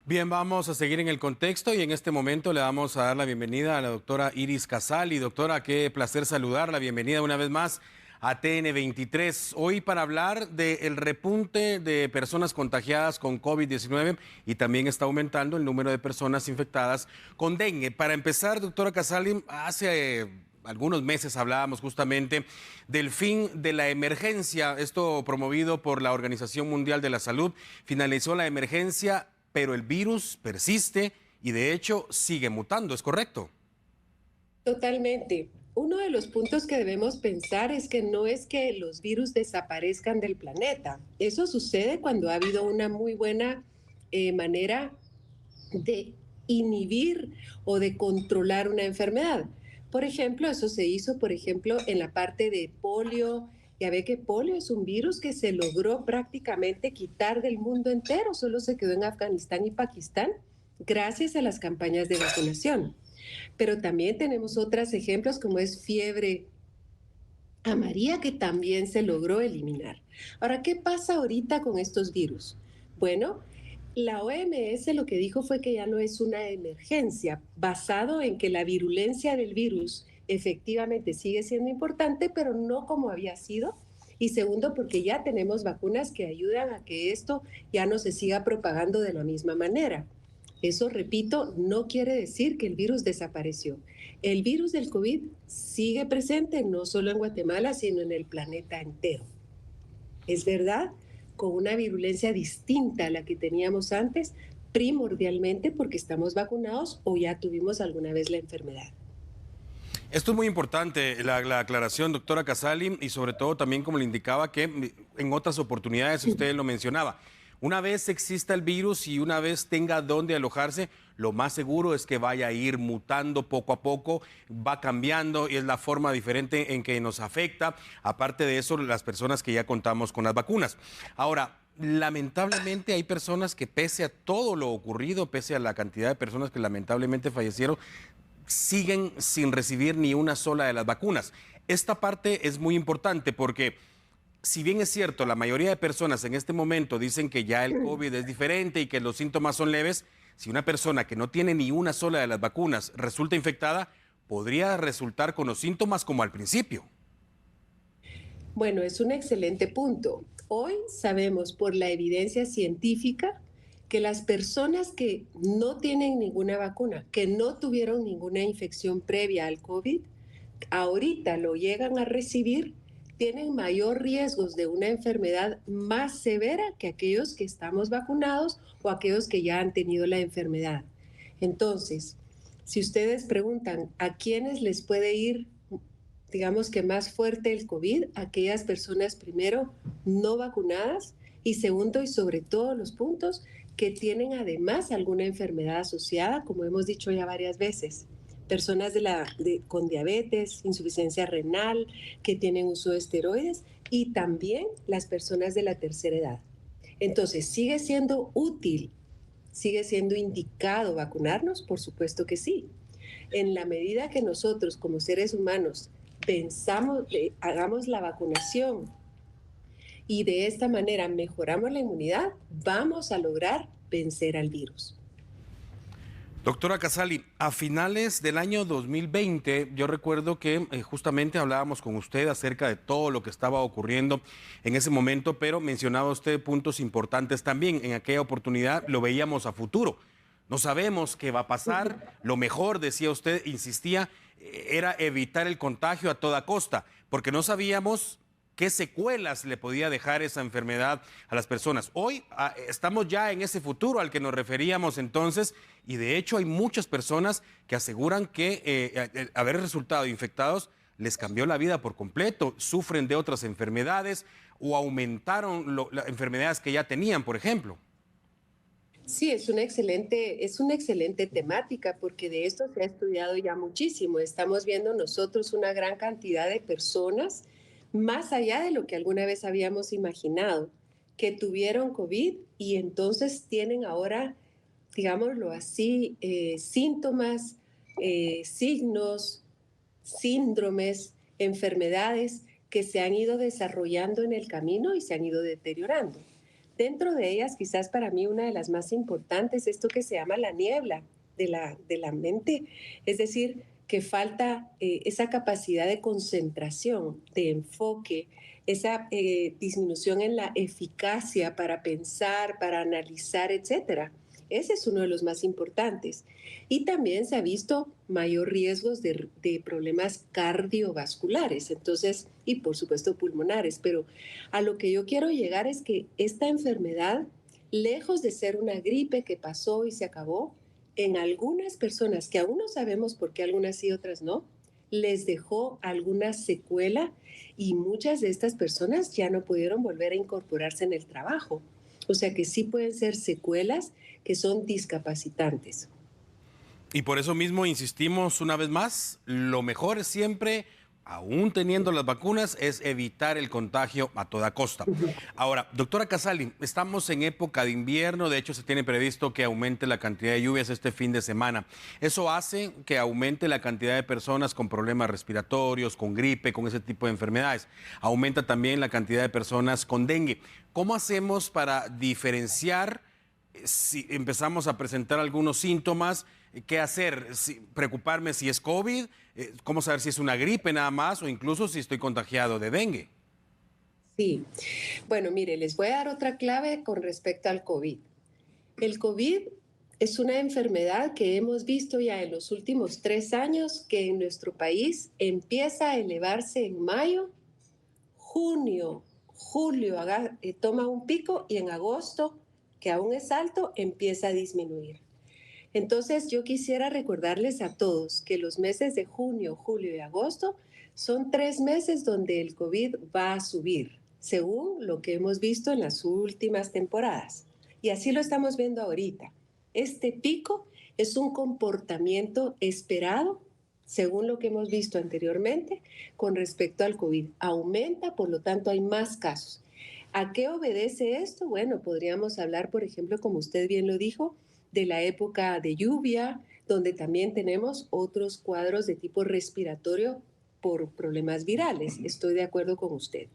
Bien, vamos a seguir en el contexto y en este momento le vamos a dar la bienvenida a la doctora Iris Casali. Doctora, qué placer saludarla. Bienvenida una vez más a TN23. Hoy para hablar del repunte de personas contagiadas con COVID-19 y también está aumentando el número de personas infectadas con dengue. Para empezar, doctora Casali, hace algunos meses hablábamos justamente del fin de la emergencia, esto promovido por la Organización Mundial de la Salud. Finalizó la emergencia, pero el virus persiste y de hecho sigue mutando, ¿es correcto? Totalmente. Uno de los puntos que debemos pensar es que no es que los virus desaparezcan del planeta. Eso sucede cuando ha habido una muy buena manera de inhibir o de controlar una enfermedad. Por ejemplo, eso se hizo, por ejemplo, en la parte de polio. Ya ve que polio es un virus que se logró prácticamente quitar del mundo entero, solo se quedó en Afganistán y Pakistán gracias a las campañas de vacunación. Pero también tenemos otros ejemplos como es fiebre amarilla que también se logró eliminar. Ahora, ¿qué pasa ahorita con estos virus? Bueno, la OMS lo que dijo fue que ya no es una emergencia, basado en que la virulencia del virus efectivamente sigue siendo importante, pero no como había sido. Y segundo, porque ya tenemos vacunas que ayudan a que esto ya no se siga propagando de la misma manera. Eso, repito, no quiere decir que el virus desapareció. El virus del COVID sigue presente no solo en Guatemala, sino en el planeta entero. Es verdad, con una virulencia distinta a la que teníamos antes, primordialmente porque estamos vacunados o ya tuvimos alguna vez la enfermedad. Esto es muy importante, la aclaración, doctora Casali, y sobre todo también como le indicaba que en otras oportunidades usted lo mencionaba. Una vez exista el virus y una vez tenga dónde alojarse, lo más seguro es que vaya a ir mutando poco a poco, va cambiando y es la forma diferente en que nos afecta. Aparte de eso, las personas que ya contamos con las vacunas. Ahora, lamentablemente hay personas que pese a todo lo ocurrido, pese a la cantidad de personas que lamentablemente fallecieron, siguen sin recibir ni una sola de las vacunas. Esta parte es muy importante porque si bien es cierto, la mayoría de personas en este momento dicen que ya el COVID es diferente y que los síntomas son leves, si una persona que no tiene ni una sola de las vacunas resulta infectada, podría resultar con los síntomas como al principio. Bueno, es un excelente punto. Hoy sabemos por la evidencia científica que las personas que no tienen ninguna vacuna, que no tuvieron ninguna infección previa al COVID, ahorita lo llegan a recibir, tienen mayor riesgos de una enfermedad más severa que aquellos que estamos vacunados o aquellos que ya han tenido la enfermedad. Entonces, si ustedes preguntan a quiénes les puede ir, digamos que más fuerte el COVID, aquellas personas primero no vacunadas y segundo y sobre todo los puntos que tienen además alguna enfermedad asociada, como hemos dicho ya varias veces. Personas con diabetes, insuficiencia renal, que tienen uso de esteroides y también las personas de la tercera edad. Entonces, ¿sigue siendo útil? ¿Sigue siendo indicado vacunarnos? Por supuesto que sí. En la medida que nosotros como seres humanos pensamos, hagamos la vacunación y de esta manera mejoramos la inmunidad, vamos a lograr vencer al virus. Doctora Casali, a finales del año 2020, yo recuerdo que justamente hablábamos con usted acerca de todo lo que estaba ocurriendo en ese momento, pero mencionaba usted puntos importantes también. En aquella oportunidad lo veíamos a futuro. No sabemos qué va a pasar. Lo mejor, decía usted, insistía, era evitar el contagio a toda costa, porque no sabíamos qué secuelas le podía dejar esa enfermedad a las personas. Hoy estamos ya en ese futuro al que nos referíamos entonces y de hecho hay muchas personas que aseguran que haber resultado infectados les cambió la vida por completo, sufren de otras enfermedades o aumentaron las enfermedades que ya tenían, por ejemplo. Sí, es una excelente temática porque de esto se ha estudiado ya muchísimo. Estamos viendo nosotros una gran cantidad de personas, más allá de lo que alguna vez habíamos imaginado, que tuvieron COVID y entonces tienen ahora, digámoslo así, síntomas, signos, síndromes, enfermedades que se han ido desarrollando en el camino y se han ido deteriorando. Dentro de ellas, quizás para mí una de las más importantes, esto que se llama la niebla de la mente, es decir, que falta esa capacidad de concentración, de enfoque, esa disminución en la eficacia para pensar, para analizar, etcétera. Ese es uno de los más importantes. Y también se ha visto mayor riesgos de problemas cardiovasculares, entonces, y por supuesto pulmonares. Pero a lo que yo quiero llegar es que esta enfermedad, lejos de ser una gripe que pasó y se acabó, en algunas personas, que aún no sabemos por qué algunas sí, otras no, les dejó alguna secuela y muchas de estas personas ya no pudieron volver a incorporarse en el trabajo. O sea que sí pueden ser secuelas que son discapacitantes. Y por eso mismo insistimos una vez más, lo mejor es siempre, aún teniendo las vacunas, es evitar el contagio a toda costa. Ahora, doctora Casali, estamos en época de invierno, de hecho se tiene previsto que aumente la cantidad de lluvias este fin de semana. Eso hace que aumente la cantidad de personas con problemas respiratorios, con gripe, con ese tipo de enfermedades. Aumenta también la cantidad de personas con dengue. ¿Cómo hacemos para diferenciar si empezamos a presentar algunos síntomas? ¿Qué hacer? ¿Preocuparme si es COVID? ¿Cómo saber si es una gripe nada más o incluso si estoy contagiado de dengue? Sí, bueno, mire, les voy a dar otra clave con respecto al COVID. El COVID es una enfermedad que hemos visto ya en los últimos 3 años que en nuestro país empieza a elevarse en mayo, junio, julio, toma un pico y en agosto, que aún es alto, empieza a disminuir. Entonces, yo quisiera recordarles a todos que los meses de junio, julio y agosto son 3 meses donde el COVID va a subir, según lo que hemos visto en las últimas temporadas. Y así lo estamos viendo ahorita. Este pico es un comportamiento esperado, según lo que hemos visto anteriormente, con respecto al COVID. Aumenta, por lo tanto, hay más casos. ¿A qué obedece esto? Bueno, podríamos hablar, por ejemplo, como usted bien lo dijo, de la época de lluvia, donde también tenemos otros cuadros de tipo respiratorio por problemas virales. Estoy de acuerdo con usted.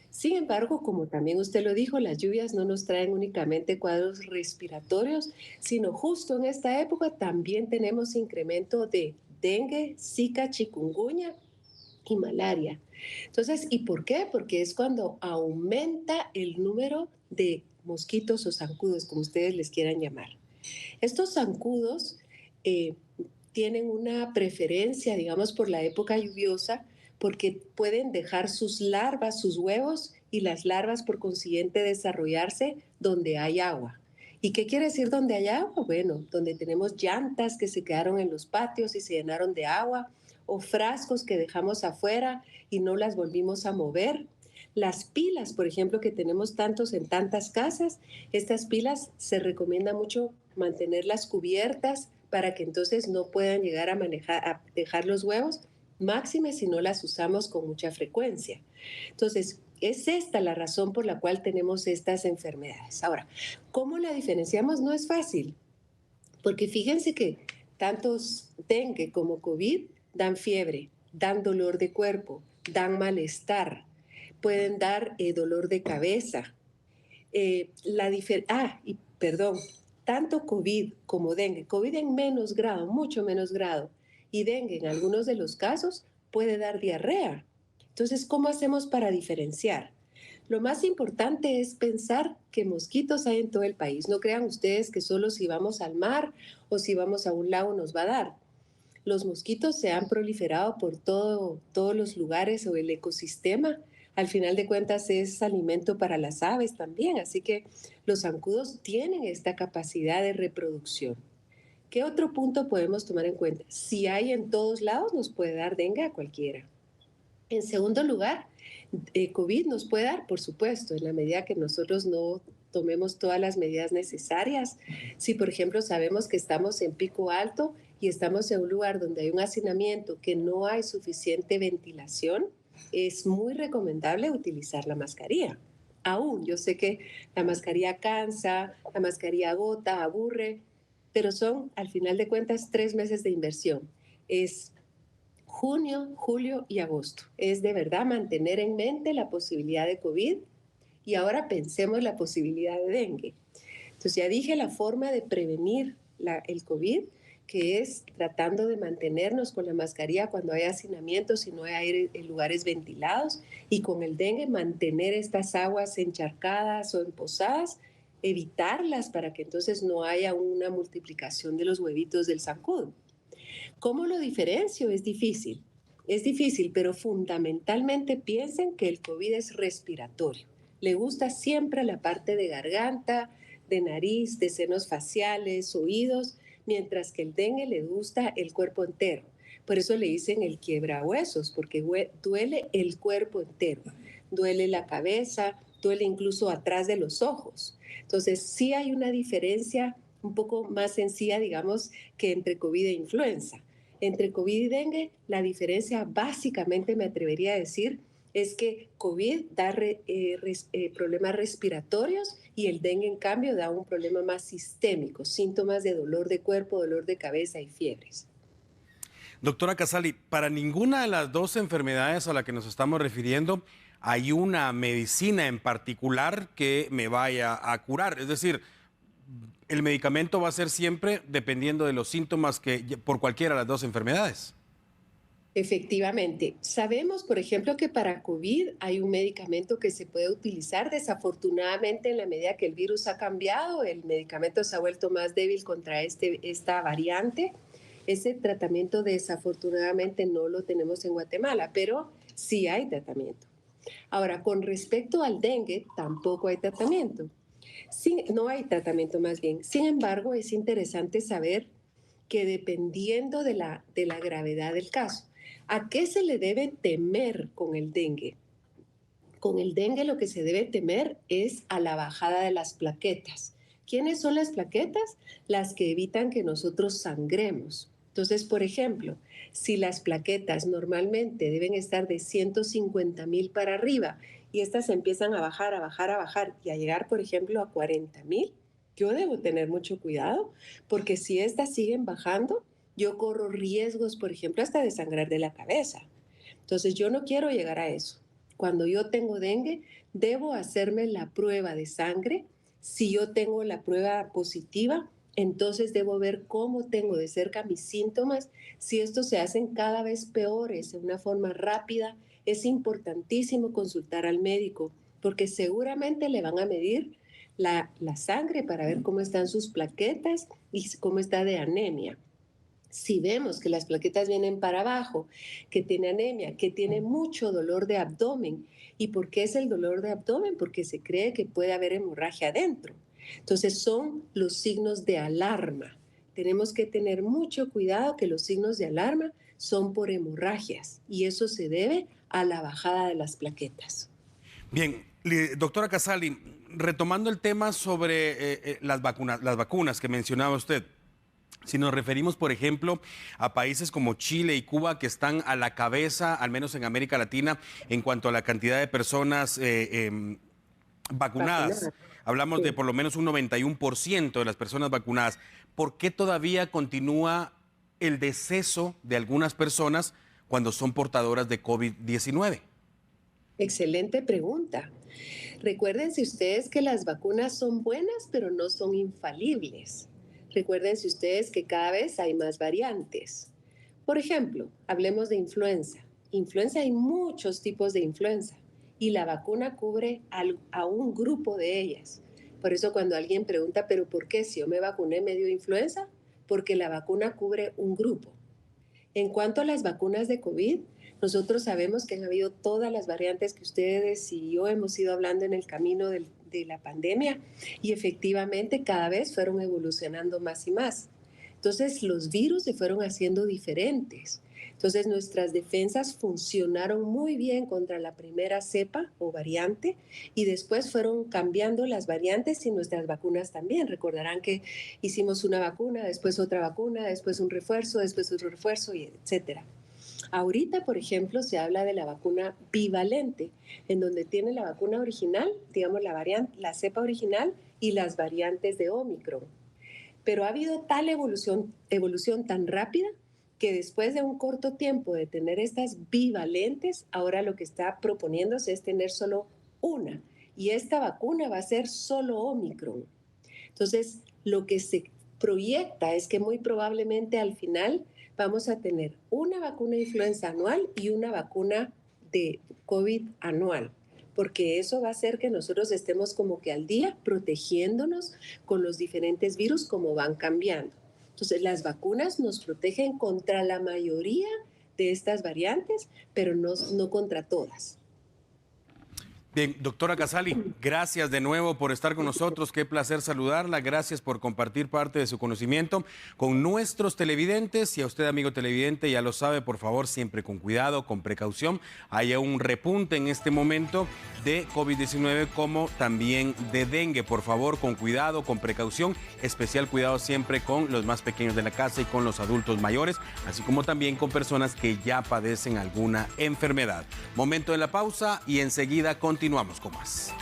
Sin embargo, como también usted lo dijo, las lluvias no nos traen únicamente cuadros respiratorios, sino justo en esta época también tenemos incremento de dengue, zika, chikungunya y malaria. Entonces, ¿y por qué? Porque es cuando aumenta el número de mosquitos o zancudos, como ustedes les quieran llamar. Estos zancudos eh, tienen una preferencia, digamos, por la época lluviosa, porque pueden dejar sus larvas, sus huevos, y las larvas, por consiguiente, desarrollarse donde hay agua. ¿Y qué quiere decir donde hay agua? Bueno, donde tenemos llantas que se quedaron en los patios y se llenaron de agua, o frascos que dejamos afuera y no las volvimos a mover. Las pilas, por ejemplo, que tenemos tantos en tantas casas, estas pilas se recomienda mucho mantenerlas cubiertas para que entonces no puedan llegar a dejar los huevos, máxime si no las usamos con mucha frecuencia. Entonces, es esta la razón por la cual tenemos estas enfermedades. Ahora, ¿cómo la diferenciamos? No es fácil, porque fíjense que tantos dengue como COVID dan fiebre, dan dolor de cuerpo, dan malestar, pueden dar dolor de cabeza. Y perdón, tanto COVID como dengue, COVID en menos grado, mucho menos grado, y dengue en algunos de los casos puede dar diarrea. Entonces, ¿cómo hacemos para diferenciar? Lo más importante es pensar que mosquitos hay en todo el país. No crean ustedes que solo si vamos al mar o si vamos a un lago nos va a dar. Los mosquitos se han proliferado por todos los lugares o el ecosistema. Al final de cuentas es alimento para las aves también, así que los zancudos tienen esta capacidad de reproducción. ¿Qué otro punto podemos tomar en cuenta? Si hay en todos lados, nos puede dar dengue a cualquiera. En segundo lugar, COVID nos puede dar, por supuesto, en la medida que nosotros no tomemos todas las medidas necesarias. Si, por ejemplo, sabemos que estamos en pico alto y estamos en un lugar donde hay un hacinamiento, que no hay suficiente ventilación, es muy recomendable utilizar la mascarilla. Aún, yo sé que la mascarilla cansa, la mascarilla agota, aburre, pero son, al final de cuentas, 3 meses de inversión. Es junio, julio y agosto. Es de verdad mantener en mente la posibilidad de COVID y ahora pensemos la posibilidad de dengue. Entonces ya dije la forma de prevenir el COVID, que es tratando de mantenernos con la mascarilla cuando hay hacinamientos y no hay aire en lugares ventilados, y con el dengue mantener estas aguas encharcadas o empozadas, evitarlas para que entonces no haya una multiplicación de los huevitos del zancudo. ¿Cómo lo diferencio? Es difícil, pero fundamentalmente piensen que el COVID es respiratorio. Le gusta siempre la parte de garganta, de nariz, de senos faciales, oídos, mientras que el dengue le gusta el cuerpo entero. Por eso le dicen el quiebrahuesos, porque duele el cuerpo entero. Duele la cabeza, duele incluso atrás de los ojos. Entonces, sí hay una diferencia un poco más sencilla, digamos, que entre COVID e influenza. Entre COVID y dengue, la diferencia básicamente, me atrevería a decir, es que COVID da problemas respiratorios y el dengue, en cambio, da un problema más sistémico, síntomas de dolor de cuerpo, dolor de cabeza y fiebres. Doctora Casali, para ninguna de las dos enfermedades a las que nos estamos refiriendo hay una medicina en particular que me vaya a curar. Es decir, el medicamento va a ser siempre dependiendo de los síntomas por cualquiera de las dos enfermedades. Efectivamente. Sabemos, por ejemplo, que para COVID hay un medicamento que se puede utilizar. Desafortunadamente, en la medida que el virus ha cambiado, el medicamento se ha vuelto más débil contra esta variante. Ese tratamiento desafortunadamente no lo tenemos en Guatemala, pero sí hay tratamiento. Ahora, con respecto al dengue, tampoco hay tratamiento. Sí, no hay tratamiento más bien. Sin embargo, es interesante saber que dependiendo de la gravedad del caso, ¿a qué se le debe temer con el dengue? Con el dengue lo que se debe temer es a la bajada de las plaquetas. ¿Quiénes son las plaquetas? Las que evitan que nosotros sangremos. Entonces, por ejemplo, si las plaquetas normalmente deben estar de 150,000 para arriba y estas empiezan a bajar, a bajar, a bajar y a llegar, por ejemplo, a 40,000, yo debo tener mucho cuidado porque si estas siguen bajando, yo corro riesgos, por ejemplo, hasta de sangrar de la cabeza. Entonces, yo no quiero llegar a eso. Cuando yo tengo dengue, debo hacerme la prueba de sangre. Si yo tengo la prueba positiva, entonces debo ver cómo tengo de cerca mis síntomas. Si estos se hacen cada vez peores de una forma rápida, es importantísimo consultar al médico porque seguramente le van a medir la sangre para ver cómo están sus plaquetas y cómo está de anemia. Si vemos que las plaquetas vienen para abajo, que tiene anemia, que tiene mucho dolor de abdomen. ¿Y por qué es el dolor de abdomen? Porque se cree que puede haber hemorragia adentro. Entonces son los signos de alarma. Tenemos que tener mucho cuidado que los signos de alarma son por hemorragias y eso se debe a la bajada de las plaquetas. Bien, doctora Casali, retomando el tema sobre las vacunas que mencionaba usted. Si nos referimos, por ejemplo, a países como Chile y Cuba, que están a la cabeza, al menos en América Latina, en cuanto a la cantidad de personas vacunadas. Vacunada. Hablamos de Sí. por lo menos un 91% de las personas vacunadas. ¿Por qué todavía continúa el deceso de algunas personas cuando son portadoras de COVID-19? Excelente pregunta. Recuérdense ustedes que las vacunas son buenas, pero no son infalibles. Recuérdense ustedes que cada vez hay más variantes. Por ejemplo, hablemos de influenza. Influenza, hay muchos tipos de influenza y la vacuna cubre a un grupo de ellas. Por eso cuando alguien pregunta, ¿pero por qué si yo me vacuné me dio influenza? Porque la vacuna cubre un grupo. En cuanto a las vacunas de COVID, nosotros sabemos que han habido todas las variantes que ustedes y yo hemos ido hablando en el camino de la pandemia y efectivamente cada vez fueron evolucionando más y más. Entonces los virus se fueron haciendo diferentes. Entonces nuestras defensas funcionaron muy bien contra la primera cepa o variante y después fueron cambiando las variantes y nuestras vacunas también. Recordarán que hicimos una vacuna, después otra vacuna, después un refuerzo, después otro refuerzo, y etcétera. Ahorita, por ejemplo, se habla de la vacuna bivalente, en donde tiene la vacuna original, digamos la cepa original y las variantes de Omicron. Pero ha habido tal evolución tan rápida que después de un corto tiempo de tener estas bivalentes, ahora lo que está proponiéndose es tener solo una. y esta vacuna va a ser solo Omicron. Entonces, lo que se proyecta es que muy probablemente al final vamos a tener una vacuna de influenza anual y una vacuna de COVID anual, porque eso va a hacer que nosotros estemos como que al día protegiéndonos con los diferentes virus como van cambiando. Entonces, las vacunas nos protegen contra la mayoría de estas variantes, pero no contra todas. Bien, doctora Casali, gracias de nuevo por estar con nosotros. Qué placer saludarla. Gracias por compartir parte de su conocimiento con nuestros televidentes. Y a usted, amigo televidente, ya lo sabe, por favor, siempre con cuidado, con precaución. Hay un repunte en este momento de COVID-19 como también de dengue. Por favor, con cuidado, con precaución. Especial cuidado siempre con los más pequeños de la casa y con los adultos mayores, así como también con personas que ya padecen alguna enfermedad. Momento de la pausa y enseguida continuamos con más.